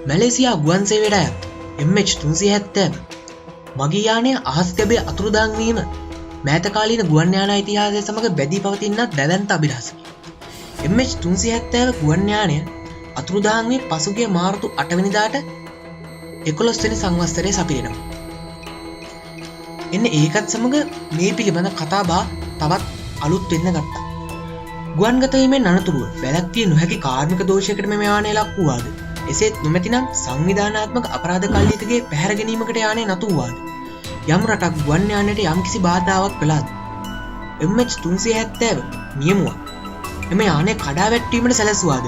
Malaysia ගුවන් සේවයට අයත් MH370 මගී යානය අහස් ගැබේ අතුරුදහන් වීම මෑතකාලීන ගුවන් යානා ඉතිහාසය සමග බැඳී පවතින්නත් දැවැන්ත අභිරහසකි. MH370 ගුවන් යානය අතුරුදහන් වී පසුගිය මාර්තු 8 වෙනිදාට 11 වෙනි සංවත්සරයේ සපිරෙනවා. එන්න ඒකත් සමග මේ පිළිබඳ කතාබහ තවත් අලුත් වෙන්න ගත්තා. ගුවන්ගත වීමෙන් අනතුරුව වැළැක්විය නොහැකි කාර්මික දෝෂයකට මෙම යානය ලක් වූවාද? එසේත් නොමැතිනම් සංවිධානාත්මක අපරාධ කල්ලියකගේ පැහැර ගැනීමකට යානය නතු වූවාද? යම් රටක් ගුවන් යානයට යම්කිසි බාධාවක් කළාද? MH370 නියමුවා එම යානය කඩා වැටීමට සැලැස්සුවාද?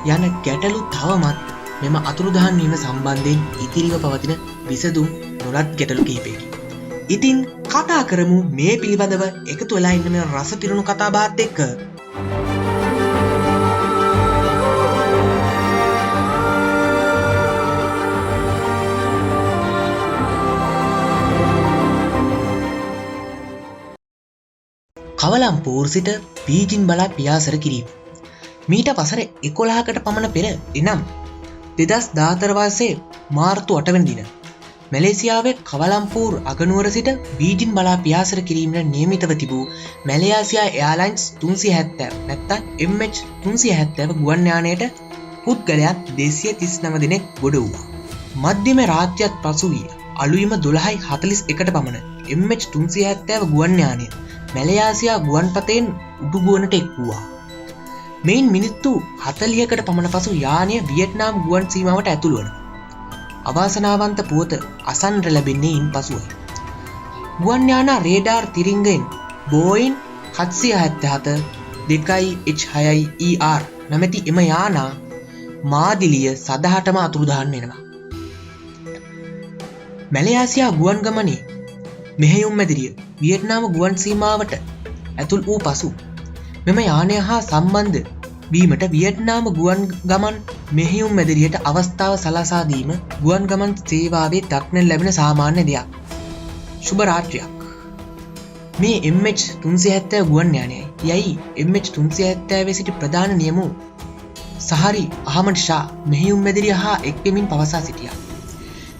යන ගැටලු තවමත් මෙම අතුරුදහන් වීම සම්බන්ධයෙන් ඉතිරිව පවතින විසඳුම් නොලත් ගැටලු කිහිපයකි. ඉතින් කතා කරමු මේ පිළිබඳව එකතු වෙලා ඉන්න මේ රස පිරුණු කතාබහත් එක්ක. කවලම්පූර් සිට බීජින් බලා පියාසර කිරීම. මීට වසර 11කට පමණ පෙර එනම් 2014 වර්ෂයේ මාර්තු 8 වෙනි දින මැලේසියාවේ කවලම්පූර් අගනුවර සිට බීජින් බලා පියාසර කිරීමට නියමිතව තිබූ මැලේසියා එයාර්ලයින්ස් 370 නැත්නම් MH370 ගුවන් යානයට පුද්ගලයන් 239 දෙනෙක් ගොඩ වුණා. මධ්‍යම රාත්‍රියත් පසු වී අලුයම 12:41ට පමණ MH370 ගුවන් යානය මැලේසියා ගුවන්පතෙන් උඩුගුවනට එක් වූවා. මෙයින් මිනිත්තු 40කට පමණ පසු යානය වියට්නාම් ගුවන් සීමාවට ඇතුළු වන අවාසනාවන්ත පුවත අසන්නට ලැබෙන්නේ ඉන් පසුවයි. ගුවන් යානා රේඩාර් තිරිංගයෙන් බෝයින් 777-2H6ER නැමැති එම යානා මාදිලිය සදහටම අතුරුදහන් වෙනවා. මැලේසියා ගුවන් ගමනේ මෙහෙයුම් මැදිරිය වියට්නාම ගුවන් සීමාවට ඇතුල් වූ පසු මෙම යානය හා සම්බන්ධ වීමට වියට්නාම ගුවන් ගමන් මෙහෙයුම් මැදිරියට අවස්ථාව සලසා දීම ගුවන් ගමන් සේවාවේ දක්නට ලැබෙන සාමාන්‍ය දෙයක්. සුබ රාත්‍රියක්. මේ MH370 ගුවන් යානයයි යයි MH370 සිටි ප්‍රධාන නියමු සහරි අහමඩ් ෂා මෙහෙයුම් මැදිරිය හා එක්වෙමින් පවසා සිටියා.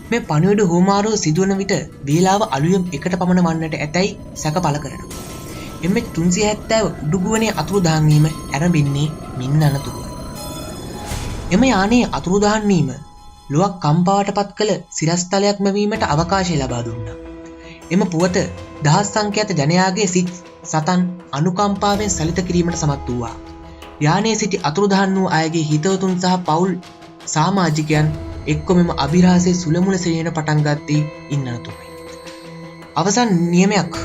මේ පණිවිඩ හෝමාරුව සිදුවන විට වේලාව අලුයම් 1ට පමණ වන්නට ඇතැයි සැක පළ කරනවා. MH370 උඩුගුවනේ අතුරුදහන් වීම ආරම්භින්නේ මින් අනතුරුවයි. එම යානයේ අතුරුදහන් වීම ලොවක් කම්පාවටපත් කළ සිරස්තලයක් මැවීමට අවකාශය ලබා දුන්නා. එම පුවත දහස් සංඛ්‍යාත ජනයාගේ සිත් සතන් අනුකම්පාවෙන් සලිත කිරීමට සමත් වූවා. යානයේ සිටි අතුරුදහන් වූ අයගේ හිතවතුන් සහ පවුල් සමාජිකයන් එක්ක මෙම අභිරහසේ සුළමුල සෙනෙන පටන් ගත්තේ ඉන් අනතුරුයි. අවසන් නියමයක්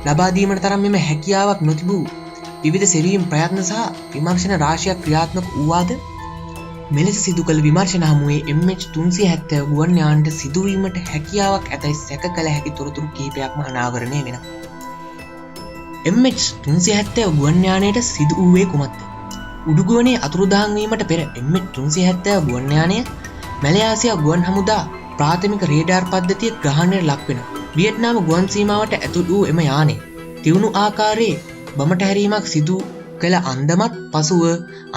ලබා දීමට තරම් මෙම හැකියාවක් නොතිබූ විවිධ සෙවීම් ප්‍රයත්න සහ විමර්ශන රාශියක් ක්‍රියාත්මක වූවාද මෙලෙස සිදු කළ විමර්ශන හමුවේ MH370 ගුවන් යානයට සිදුවීමට හැකියාවක් ඇතැයි සැක කළ හැකි තොරතුරු කිහිපයක්ම අනාවරණය වෙනවා. MH370 ගුවන් යානයට සිදු වූයේ කුමක්ද? උඩුගුවනේ අතුරුදහන් වීමට පෙර MH370 ගුවන් යානය මැලේසියා ගුවන් හමුදා ප්‍රාථමික රේඩාර් පද්ධතිය ග්‍රහණයට ලක් වෙනවා. වියට්නාම ගුවන් සීමාවට ඇතුළු වූ එම යානය තියුණු ආකාරයේ බමට හැරීමක් සිදු කළ අන්දමත් පසුව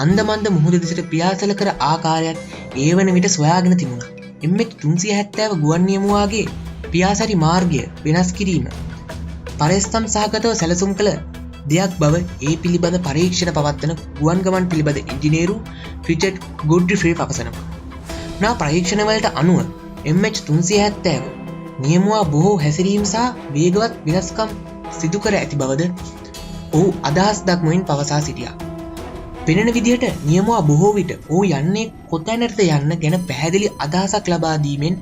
අන්දමන්ද මුහුද දෙසට පියාසල කර ආකාරයත් ඒ වන විට සොයාගෙන තිබුණා. MH370 ගුවන් නියමුවාගේ පියාසරි මාර්ගය වෙනස් කිරීම පරිස්සම් සහගතව සැලසුම් කළ දෙයක් බව ඒ පිළිබඳ පරීක්ෂණ පවත්වන ගුවන් ගමන් පිළිබඳ ඉංජිනේරු රිචඩ් ගොඩ්රිෆේ පවසනවා. නා පරීක්ෂණවලට අනුව MH370 නියමුවා බොහෝ හැසිරීම් සහ වේගවත් වෙනස්කම් සිදු කර ඇති බවද ඔහු අදහස් දක්වමින් පවසා සිටියා. පෙනෙන විදිහට නියමුවා බොහෝ විට ඔහු යන්නේ කොතැනටද යන්න ගැන පැහැදිලි අදහසක් ලබා දීමෙන්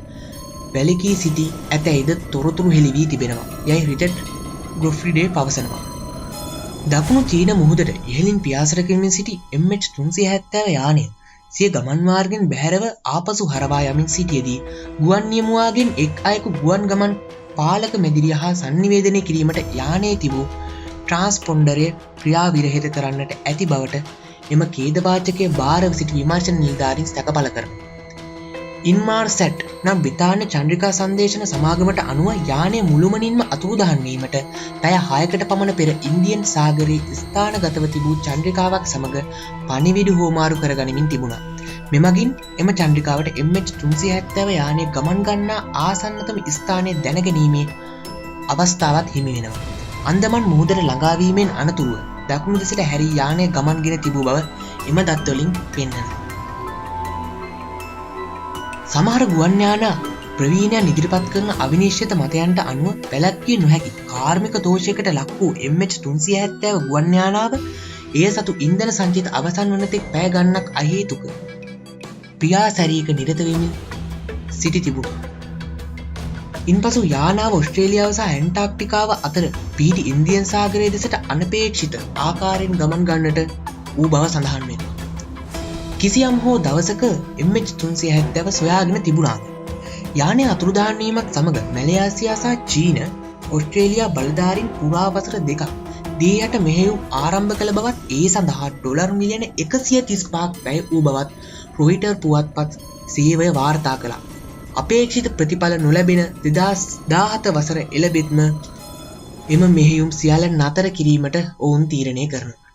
වැළකී සිටි ඇතැයිද තොරතුරු හෙළි වී තිබෙනවා. යයි රිචඩ් ගොඩ්රිෆේ පවසනවා. දකුණු චීන මුහුදට ඉහළින් පියාසර කරමින් සිටි MH370 යානය සිය ගමන් මාර්ගෙන් බැහැරව ආපසු හරවා යමින් සිටියේදී ගුවන් නියමුවාගෙන් එක් අයෙකු ගුවන් ගමන් පාලක මැදිරිය හා සංනිවේදනය කිරීමට යානයේ තිබූ ට්‍රාන්ස්පොන්ඩරය ක්‍රියා විරහිත කරන්නට ඇති බවට එම ඛේදවාචකයේ භාරව සිටි විමර්ශන නිලධාරීන් සැක පළ කරනවා. ඉන්මාර්සැට් නම් බ්‍රිතාන්‍ය චන්ද්‍රිකා සංදේශන සමාගමට අනුව යානය මුළුමනින්ම අතුරුදහන් වීමට පැය 6කට පමණ පෙර ඉන්දියන් සාගරයේ ස්ථානගතව තිබූ චන්ද්‍රිකාවක් සමග පණිවිඩ හෝමාරු කරගනිමින් තිබුණා. මෙමගින් එම චන්ද්‍රිකාවට MH370 යානය ගමන් ගන්නා ආසන්නතම ස්ථානය දැනගැනීමේ අවස්ථාවත් හිමි වෙනවා. අන්දමන් මුහුදට ළඟාවීමෙන් අනතුරුව දකුණු දෙසට හැරී යානය ගමන්ගෙන තිබූ බව එම දත්වලින් පෙන්වනවා. සමහර ගුවන් යාන ප්‍රවීණයන් ඉදිරිපත් කරන අවිනිශ්චිත මතයන්ට අනුව වැළැක්විය නොහැකි කාර්මික දෝෂයකට ලක් වූ MH370 ගුවන් යානාව එය සතු ඉන්ධන සංචිත අවසන් වන තෙක් පැය ගණනක් අහේතුක ක්‍රියාසැරීක නිරත වෙමින් සිටි තිබුණා. ඉන්පසු යානාව ඔස්ට්‍රේලියාව සහ ඇන්ටාර්ක්ටිකාව අතර පිහිටි ඉන්දියන් සාගරය දෙසට අනපේක්ෂිත ආකාරයෙන් ගමන් ගන්නට වූ බව සඳහන් වෙනවා. කිසියම් හෝ දවසක MH370 සොයාගෙන තිබුණාද? යානය අතුරුදහන් වීමත් සමග මැලේසියා සහ චීන ඔස්ට්‍රේලියා බලධාරීන් පුරා වසර දෙකක් දී යට මෙහෙයුම් ආරම්භ කළ බවත් ඒ සඳහා ඩොලර් මිලියන 135ක් වැය වූ බවත් රොයිටර් පුවත්පත් සේවය වාර්තා කළා. අපේක්ෂිත ප්‍රතිඵල නොලැබෙන 2017 වසර එළබෙත්ම එම මෙහෙයුම් සියල්ල නතර කිරීමට ඔවුන් තීරණය කරනවා.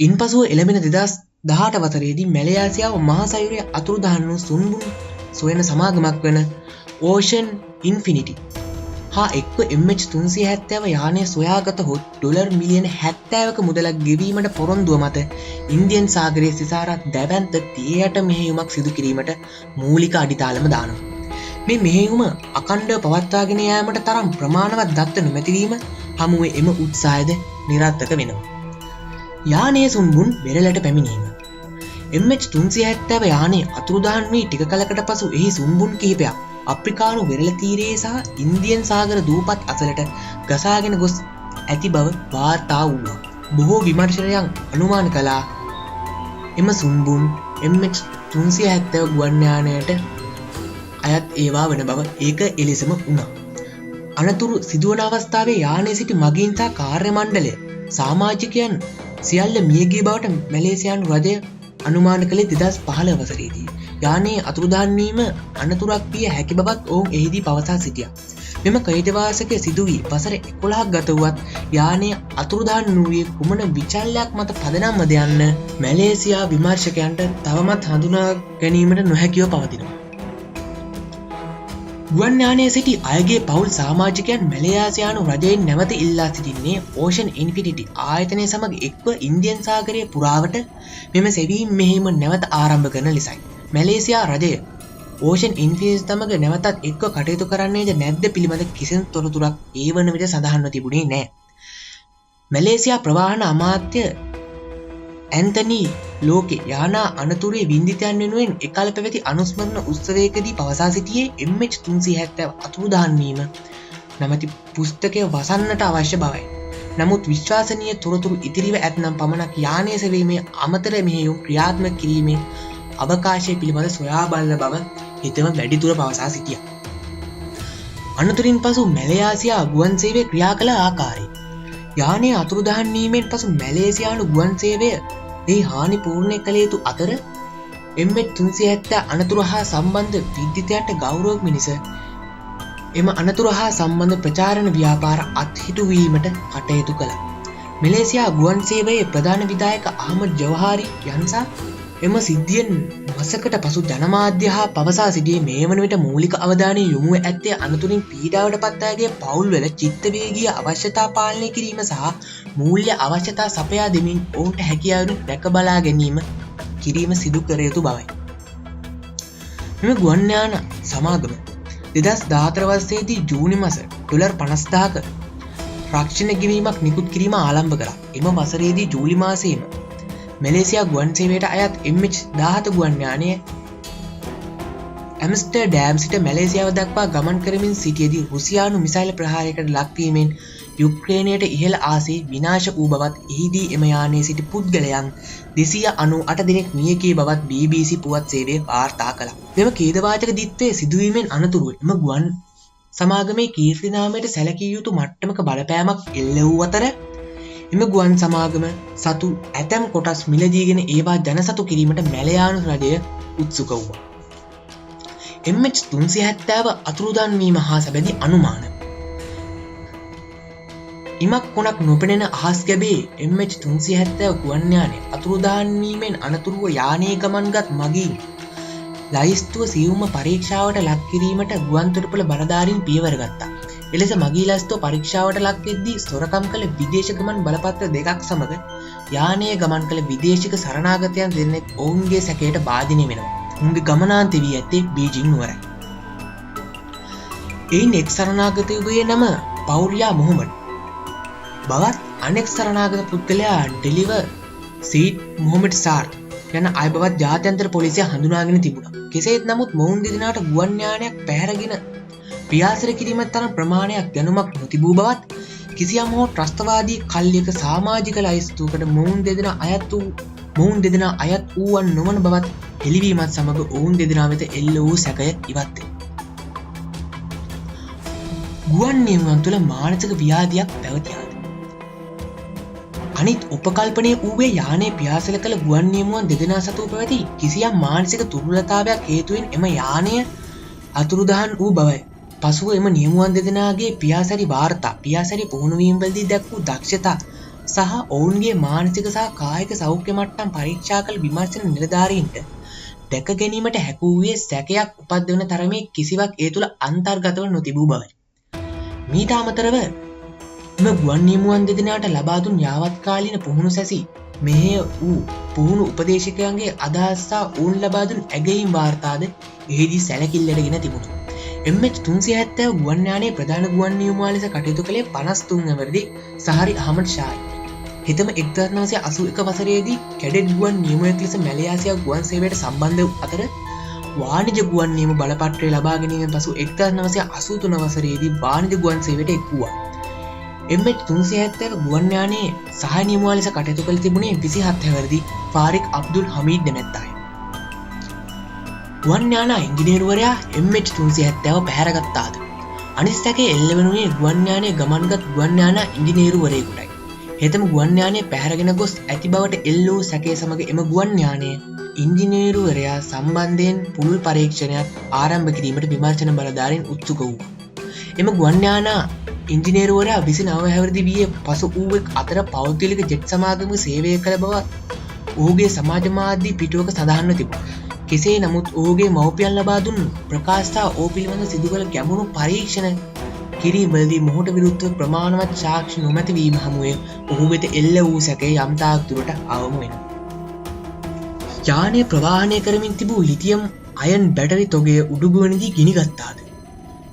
ඉන්පසුව එළඹෙන 2018 වසරේදී මැලේසියාව මහා සයුරේ අතුරුදහන් වූ සුන්බුන් සොයන සමාගමක් වන ඕෂන් ඉන්ෆිනිටි හා එක්ව MH370 යානය සොයාගත හොත් ඩොලර් මිලියන 70ක මුදලක් ගෙවීමට පොරොන්දුව මත ඉන්දියන් සාගරයේ සිසාරා දැවැන්ත තියයට මෙහෙයුමක් සිදු කිරීමට මූලික අඩිතාලම දානවා. මේ මෙහෙයුම අඛණ්ඩව පවත්වාගෙන යාමට තරම් ප්‍රමාණවත් දත්ත නොමැතිවීම හමුවේ එම උත්සාහයද නිරර්ථක වෙනවා. යානයේ සුන්බුන් වෙරළට පැමිණීම. MH370 යානය අතුරුදහන් වී ටික කලකට පසු එහි සුන්බුන් කිහිපයක් අප්‍රිකානු වෙරළ තීරයේ සහ ඉන්දියන් සාගර දූපත් අසලට ගසාගෙන ගොස් ඇති බව වාර්තා වුණා. බොහෝ විමර්ශකයන් අනුමාන කළා එම සුන්බුන් MH370 ගුවන් යානයට අයත් ඒවා වන බව. ඒක එලෙසම වුණා. අනතුරු සිදුවන අවස්ථාවේ යානයේ සිටි මගීන් සහ කාර්ය මණ්ඩලය සමාජිකයන් සියල්ල මියගිය බවට මැලේසියානු රජය අනුමාන කළේ 2015 වසරේදී. යානයේ අතුරුදහන් වීම අනතුරක් විය හැකි බවත් ඔවුන් එහිදී පවසා සිටියා. මෙම කෛතවාසකය සිදු වී වසර 11ක් ගත වුවත් යානය අතුරුදහන් වූයේ කුමන විචල්යක් මත පදනම්ද යන්න මැලේසියා විමර්ශකයන්ට තවමත් හඳුනා ගැනීමට නොහැකිව පවතිනවා. ගුවන් යානයේ සිටි අයගේ පවුල් සමාජිකයන් මැලේසියානු රජයෙන් නැවත ඉල්ලා සිටින්නේ ඕෂන් ඉන්ෆිනිටි ආයතනය සමග එක්ව ඉන්දියන් සාගරය පුරාවට මෙම සෙවීම් මෙහෙයුම නැවත ආරම්භ කරන ලෙසයි. මැලේසියා රජය ඕෂන් ඉන්ෆිනිටි සමග නැවතත් එක්ව කටයුතු කරන්නේද නැද්ද පිළිබඳ කිසිදු තොරතුරක් ඒ වන විට සඳහන්ව තිබුණේ නැහැ. මැලේසියා ප්‍රවාහන අමාත්‍ය ඇන්තනි ලෝකේ යානා අනතුරේ වින්දිතයන් වෙනුවෙන් එකල පැවති අනුස්මරණ උත්සවයකදී පවසා සිටියේ MH370 අතුරුදහන් වීම නැමැති පුස්තකය වසන්නට අවශ්‍ය බවයි. නමුත් විශ්වාසනීය තොරතුරු ඉතිරිව ඇතනම් පමණක් යානය සෙවීමේ අමතර මෙහෙයුම් ක්‍රියාත්මක කිරීමේ අවකාශය පිළිබඳ සොයා බලන බව හිතම වැඩිදුර පවසා සිටියා. අනතුරින් පසු මැලේසියා ගුවන් සේවය ක්‍රියා කළ ආකාරය. යානය අතුරුදහන් වීමෙන් පසු මැලේසියානු ගුවන් සේවය ඒ හානි පූර්ණය කළ යුතු අතර MH370 අනතුර හා සම්බන්ධ විද්‍යාඥයන්ට ගෞරවයක් මිනිස එම අනතුර හා සම්බන්ධ ප්‍රචාරණ ව්‍යාපාර අත්හිටුවීමට කටයුතු කළා. මැලේසියා ගුවන් සේවයේ ප්‍රධාන විධායක අහමඩ් ජවහාරි යන්සා එම සිද්ධියෙන් මාසකට පසු ජනමාධ්‍ය හා පවසා සිටියේ මේ වන විට මූලික අවධානය යොමු ඇත්තේ අනතුරින් පීඩාවට පත් අයගේ පවුල්වල චිත්තවේගීය අවශ්‍යතා පාලනය කිරීම සහ මූල්‍ය අවශ්‍යතා සපයා දෙමින් ඔවුන්ට හැකියාවන දැක බලා ගැනීම කිරීම සිදු කර යුතු බවයි. මෙම ගුවන් යාන සමාගම 2014 වසරේදී ජූනි මාස ඩොලර් 50000ක රක්ෂණ ගෙවීමක් නිකුත් කිරීම ආරම්භ කළා. එම වසරේදී ජූලි මාසයේම මැලේසියා ගුවන් සේවයට අයත් MH17 ගුවන් යානය ඇම්ස්ටර්ඩෑම් සිට මැලේසියාව දක්වා ගමන් කරමින් සිටියේදී රුසියානු මිසයිල් ප්‍රහාරයකට ලක්වීමෙන් යුක්‍රේනයට ඉහළ ආසේ විනාශ වූ බවත් එහිදී එම යානයේ සිටි පුද්ගලයන් 298 දෙනෙක් මිය ගිය බවත් BBC පුවත් සේවය වාර්තා කළා. මෙම ඛේදවාචක දිත්වයේ සිදුවීමෙන් අනතුරුව එම ගුවන් සමාගමේ කීර්තිනාමයට සැලකිය යුතු මට්ටමක බලපෑමක් එල්ල වූ අතර එම ගුවන් සමාගම සතු ඇතැම් කොටස් මිලදීගෙන ඒවා ජනසතු කිරීමට මැලයානු රජය උත්සුක වුණා. MH370 අතුරුදන් වීම හා සැබැඳි අනුමාන ඉමක් කොනක් නොපෙනෙන අහස් ගැබේ MH370 ගුවන් යානය අතුරුදහන් වීමෙන් අනතුරුව යානයේ ගමන්ගත් මගීන් ලයිස්තුව සියුම්ම පරීක්ෂාවට ලක් කිරීමට ගුවන්තොටුපළ බලධාරීන් පියවර ගත්තා. එලෙස මගී ලැස්තුව පරීක්ෂාවට ලක් වෙද්දී සොරකම් කළ විදේශ ගමන් බලපත්‍ර දෙකක් සමග යානයේ ගමන් කළ විදේශික සරණාගතයන් දෙන්නෙක් ඔවුන්ගේ සැකයට භාජනය වෙනවා. උන්ගේ ගමනාන්තය වී ඇත්තේ බීජිං නුවරයි. එයින් එක් සරණාගතයෙකුගේ නම පෞරියා මොහොමඩ් බවත් අනෙක් සරණාගත පුද්ගලයා ඩෙලිව සීඩ් මොහොමඩ් සාර්ට් යන අය බවත් ජාත්‍යන්තර පොලිසිය හඳුනාගෙන තිබුණා. කෙසේත් නමුත් මොවුන් දෙදෙනාට ගුවන් යානයක් පැහැරගෙන පියාසර කිරීමට තරම් ප්‍රමාණයක් දැනුමක් නොතිබූ බවත් කිසියම් හෝ ත්‍රස්තවාදී කල්ලියක සමාජික ලයිස්තුවකට මොවුන් දෙදෙනා අයත් වූවන් නොවන බවත් හෙළිවීමත් සමග ඔවුන් දෙදෙනා වෙත එල්ල වූ සැකය ඉවත් වේ. ගුවන් නියමුවන් තුළ මානසික ව්‍යාධියක් පැවතියාද? අනිත් උපකල්පනය වූවේ යානයේ පියාසල කළ ගුවන් නියමුවන් දෙදෙනා සතුව පැවති කිසියම් මානසික දුර්වලතාවයක් හේතුවෙන් එම යානය අතුරුදහන් වූ බවයි. පසුව එම නියමුවන් දෙදෙනාගේ පියාසරි වාර්තා පියාසරි පුහුණුවීම්වලදී දැක් වූ දක්ෂතා සහ ඔවුන්ගේ මානසික සහ කායික සෞඛ්‍ය මට්ටම් පරීක්ෂා කළ විමර්ශන නිලධාරීන්ට දැක ගැනීමට හැකිවූයේ සැකයක් උපද්දවන තරමේ කිසිවක් ඒ තුළ අන්තර්ගතව නොතිබූ බවයි. මීට අමතරව එම ගුවන් නියමුවන් දෙදෙනාට ලබා දුන් යාවත්කාලීන පුහුණු සැසි මෙහෙය වූ පුහුණු උපදේශකයන්ගේ අදහස් සහ ඔවුන් ලබා දුන් ඇගයීම් වාර්තාද එහිදී සැලකිල්ලටගෙන තිබුණා. MH370 ගුවන් යානයේ ප්‍රධාන ගුවන් නියමුවා ලෙස කටයුතු කළේ 53 වසරේ සහරි අහමඩ් ෂායි. හෙතම 1981 වසරේදී කැඩෙට් ගුවන් නියමුවෙක් ලෙස මැලයාසියා ගුවන් සේවයට සම්බන්ධ වූ අතර වාණිජ ගුවන් නියම බලපත්‍රය ලබා ගැනීමෙන් පසු 1983 වසරේදී වාණිජ ගුවන් සේවයට එක් වූවා. MH370 ගුවන් යානයේ සහාය නියමුවා ලෙස කටයුතු කළ තිබුණේ 27 හැවිරිදි ෆාරික් අබ්දුල් හමීද් නැමැත්තාය. ගුවන් යාන ඉංජිනේරුවරයා MH370 පැහැරගත්තාද? අනිත් සැකේ එල්ල වනුයේ ගුවන් යානයේ ගමන්ගත් ගුවන් යාන ඉංජිනේරුවරයෙකුටයි. හෙතම ගුවන් යානය පැහැරගෙන ගොස් ඇති බවට එල්ල වූ සැකය සමග එම ගුවන් යානයේ ඉංජිනේරුවරයා සම්බන්ධයෙන් පුළුල් පරීක්ෂණයක් ආරම්භ කිරීමට විමර්ශන බලධාරීන් උත්සුක වූවා. එම ගුවන් යාන ඉංජිනේරුවරයා 29 හැවිරිදි වියේ පසු වූ අතර පෞද්ගලික ජෙට් සමාගමක සේවය කළ බව ඔහුගේ සමාජ මාධ්‍ය පිටුවක සඳහන්ව තිබුණා. කෙසේ නමුත් ඔහුගේ මව්පියන් ලබා දුන් ප්‍රකාශ සහ ඔහු පිළිබඳ සිදු කළ ගැඹුරු පරීක්ෂණ කිරීමේදී මොහුට විරුද්ධව ප්‍රමාණවත් සාක්ෂි නොමැති වීම හමුවේ ඔහු වෙත එල්ල වූ සැකය යම් තාක් දුරට අවම වෙනවා. යානය ප්‍රවාහනය කරමින් තිබූ ලිතියම් අයන් බැටරි තොගය උඩුගුවනදී ගිනිගත්තාද?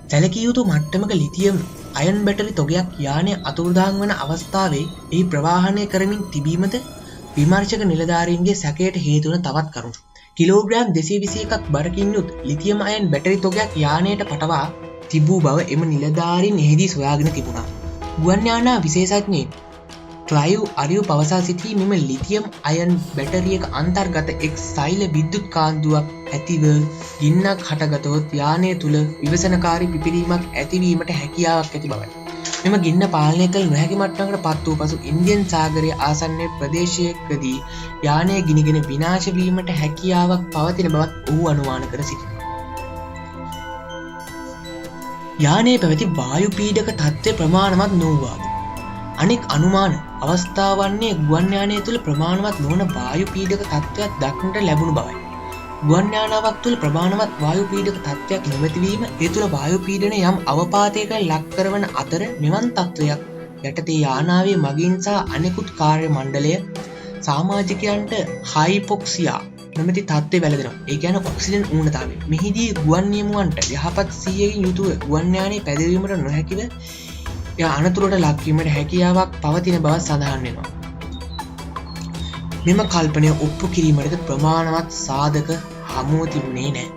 සැලකිය යුතු මට්ටමක ලිතියම් අයන් බැටරි තොගයක් යානය අතුරුදහන් වන අවස්ථාවේ එහි ප්‍රවාහනය කරමින් තිබීමද විමර්ශක නිලධාරීන්ගේ සැකයට හේතු වන තවත් කරුණු. කිලෝග්‍රෑම් 221ක් බරකින් යුත් ලිතියම් අයන් බැටරි තොගයක් යානයට පටවා තිබූ බව එම නිලධාරීන් එහිදී සොයාගෙන තිබුණා. ගුවන් යාන විශේෂඥයින් ක්ලයිව් අරියු පවසා සිටි මෙම ලිතියම් අයන් බැටරියක අන්තර්ගත එක් සෛල විද්‍යුත් කාන්දුවක් ඇතිව ගින්නක් හටගතොත් යානය තුළ විවසනකාරී පිපිරීමක් ඇතිවීමට හැකියාවක් ඇති බවයි. මෙම ගින්න පාලනය කළ නොහැකි මට්ටමකට පත් වූ පසු ඉන්දියන් සාගරයේ ආසන්නයේ ප්‍රදේශයකදී යානය ගිනිගෙන විනාශ වීමට හැකියාවක් පවතින බවත් ඔහු අනුමාන කර සිටිනවා. යානයේ පැවති වායු පීඩක තත්ත්වය ප්‍රමාණවත් නොවුවාද? අනෙක් අනුමාන අවස්ථාව වන්නේ ගුවන් යානය තුළ ප්‍රමාණවත් නොවන වායු පීඩක තත්ත්වයක් දක්නට ලැබුණු බවයි. ගුවන් යානාවක් තුළ ප්‍රමාණවත් වායු පීඩක තත්ත්වයක් නොමැතිවීම ඒ තුළ වායු පීඩනය යම් අවපාතයක ලක් කරවන අතර මෙවන් තත්ත්වයක් යටතේ යානාවේ මගීන් සහ අනෙකුත් කාර්ය මණ්ඩලය සමාජිකයන්ට හයිපොක්සියා නොමැති තත්ත්වය වැළඳෙනවා. ඒ කියන්නේ ඔක්සිජන් ඌනතාවය. මෙහිදී ගුවන් නියමුවන්ට යහපත් සිහියකින් යුතුව ගුවන් යානයේ පැදවීමට නොහැකිව අනතුරට ලක්වීමට හැකියාවක් පවතින බව සඳහන් වෙනවා. මෙම කල්පනය ඔප්පු කිරීමට ප්‍රමාණවත් සාධක හමුව තිබුණේ නැහැ.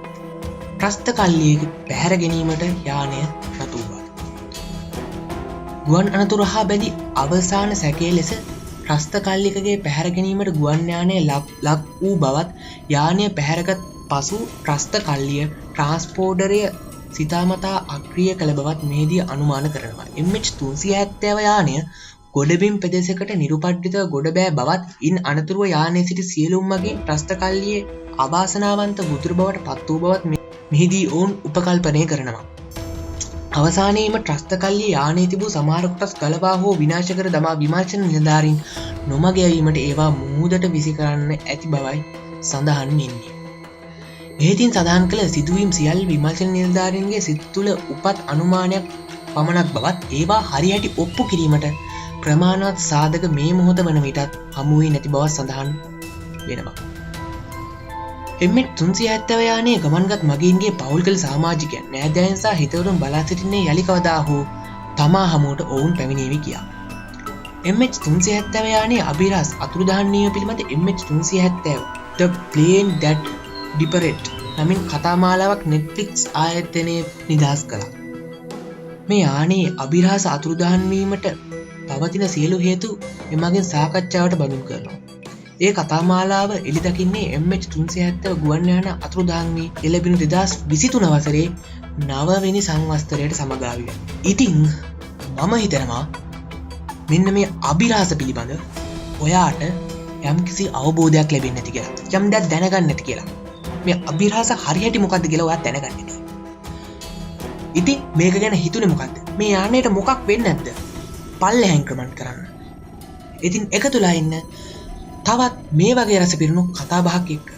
ත්‍රස්ත කල්ලියක පැහැර ගැනීමට යානය නතු වුණා. ගුවන් අනතුර හා බැඳි අවසාන සැකයේ ලෙස ත්‍රස්ත කල්ලිකගේ පැහැර ගැනීමට ගුවන් යානය ලක් වූ බවත් යානය පැහැරගත් පසු ත්‍රස්ත කල්ලිය ට්‍රාන්ස්පෝඩරය සිතාමතා අක්‍රිය කළ බවත් මෙහිදී අනුමාන කරනවා. MH370 යානය ගොඩබිම් ප්‍රදේශයකට නිරුපද්‍රිතව ගොඩ බෑ බවත් ඉන් අනතුරුව යානයේ සිටි සියලුම මගීන් ත්‍රස්ත කල්ලියේ අවාසනාවන්ත ගුතුරු බවට පත් වූ බවත් මෙහිදී ඔවුන් උපකල්පනය කරනවා. අවසානයේම ට්‍රස්ත කල්ලි යානයේ තිබූ සමහර කොටස් ගලවා හෝ විනාශ කර දමා විමර්ශන නිලධාරීන් නොමග යැවීමට ඒවා මුහුදට විසි කරන්න ඇති බවයි සඳහන් වෙන්නේ. එහෙතින් සඳහන් කළ සිදුවීම් සියල් විමර්ශන නිලධාරීන්ගේ සිත තුළ උපත් අනුමානයක් පමණක් බවත් ඒවා හරිහැටි ඔප්පු කිරීමට ප්‍රමාණවත් සාධක මේ මොහොත වන විටත් හමුවී නැති බව සඳහන් වෙනවා. M370 යානයේ ගමන්ගත් මගීන්ගේ පවුල්කල සමාජිකයන් නෑදෑයන් සහ හිතවතුන් බලා සිටින්නේ යලි කවදා හෝ තමා හමුවට ඔවුන් පැමිණේවි කියා. MH370 යානයේ අභිරහස් අතුරුදහන් වීම පිළිබඳ MH370 The Plane That Disappeared නමින් කතාමාලාවක් Netflix ආයතනයේ නිදහස් කළා. මේ යානයේ අභිරහස අතුරුදහන් වීමට පවතින සියලු හේතු එමගින් සාකච්ඡාවට බඳුන් කරනවා. ඒ කතාමාලාව එළි දකින්නේ MH370 ගුවන් යාන අතුරුදහන් වී එළඹුණු 2023 වසරේ 9 වෙනි සංවත්සරයට සමගාමීව. ඉතින් මම හිතනවා මෙන්න මේ අභිරහස පිළිබඳ ඔයාට යම්කිසි අවබෝධයක් ලැබෙන්නේ නැති කියලා. යම් දෙයක් දැනගන්න නැති කියලා. මේ අභිරහස හරියට මොකක්ද කියලා ඔයා දැනගන්නේ නැහැ. ඉතින් මේක ගැන හිතුනේ මොකද්ද? මේ යානයට මොකක් වෙන්නේ නැද්ද? පල්ලෙහාන් ක්‍රමන් කරන්න. ඉතින් එකතුලා ඉන්න තවත් මේ වගේ රස පිරුණු කතා බහක් එක්ක